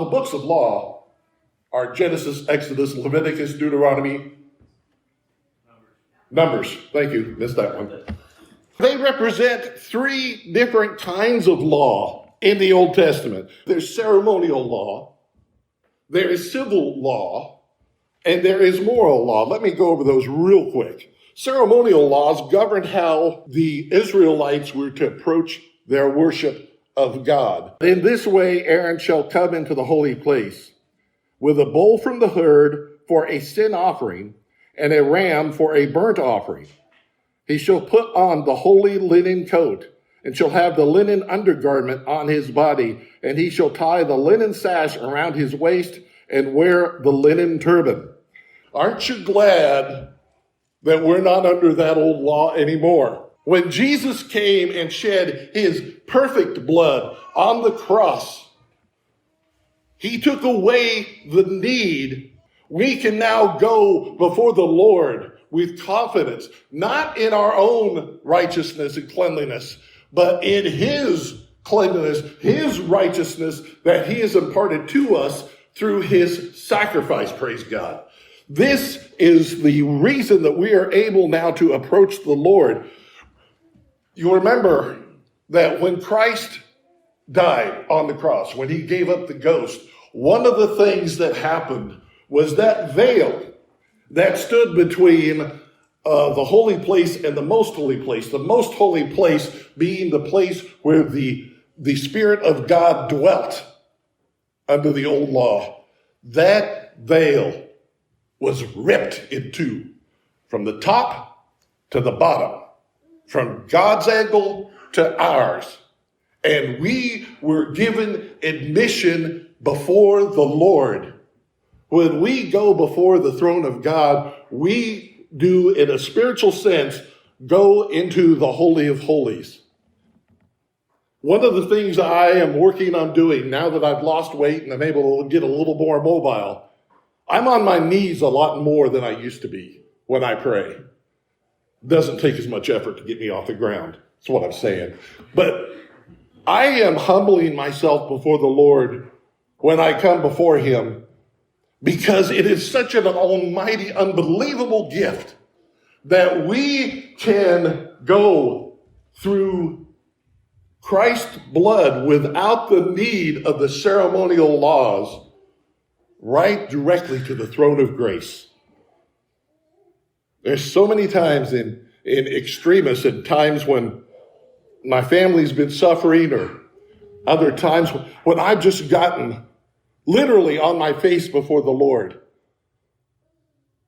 books of law are Genesis, Exodus, Leviticus, Deuteronomy, Numbers. Thank you. Missed that one. They represent three different kinds of law in the Old Testament. There's ceremonial law, there is civil law, and there is moral law. Let me go over those real quick. Ceremonial laws govern how the Israelites were to approach their worship of God. In this way, Aaron shall come into the holy place with a bull from the herd for a sin offering and a ram for a burnt offering. He shall put on the holy linen coat, and shall have the linen undergarment on his body, and he shall tie the linen sash around his waist and wear the linen turban. Aren't you glad that we're not under that old law anymore? When Jesus came and shed his perfect blood on the cross, he took away the need. We can now go before the Lord with confidence, not in our own righteousness and cleanliness, but in his cleanliness, his righteousness that he has imparted to us through his sacrifice, praise God. This is the reason that we are able now to approach the Lord. You remember that when Christ died on the cross, when he gave up the ghost, one of the things that happened was that veil that stood between the holy place and the most holy place. The most holy place being the place where the Spirit of God dwelt under the old law. That veil was ripped in two, from the top to the bottom, from God's angle to ours. And we were given admission before the Lord. When we go before the throne of God, we do, in a spiritual sense, go into the Holy of Holies. One of the things I am working on doing now that I've lost weight and I'm able to get a little more mobile, I'm on my knees a lot more than I used to be when I pray. It doesn't take as much effort to get me off the ground. That's what I'm saying. But I am humbling myself before the Lord when I come before him, because it is such an almighty, unbelievable gift that we can go through Christ's blood without the need of the ceremonial laws, right directly to the throne of grace. There's so many times in extremis, and times when my family's been suffering, or other times when I've just gotten literally on my face before the Lord.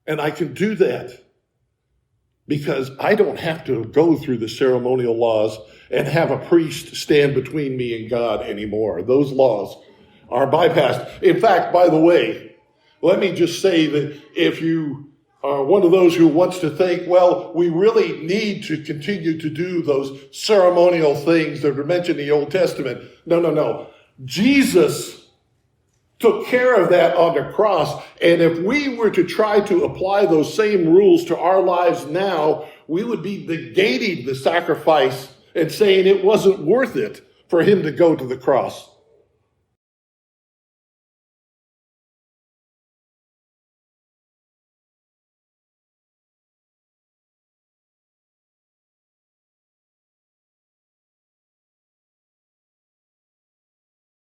And I can do that because I don't have to go through the ceremonial laws and have a priest stand between me and God anymore. Those laws are bypassed. In fact, by the way, let me just say that if you are one of those who wants to think, well, we really need to continue to do those ceremonial things that are mentioned in the Old Testament. No. Jesus took care of that on the cross. And if we were to try to apply those same rules to our lives now, we would be negating the sacrifice and saying it wasn't worth it for him to go to the cross.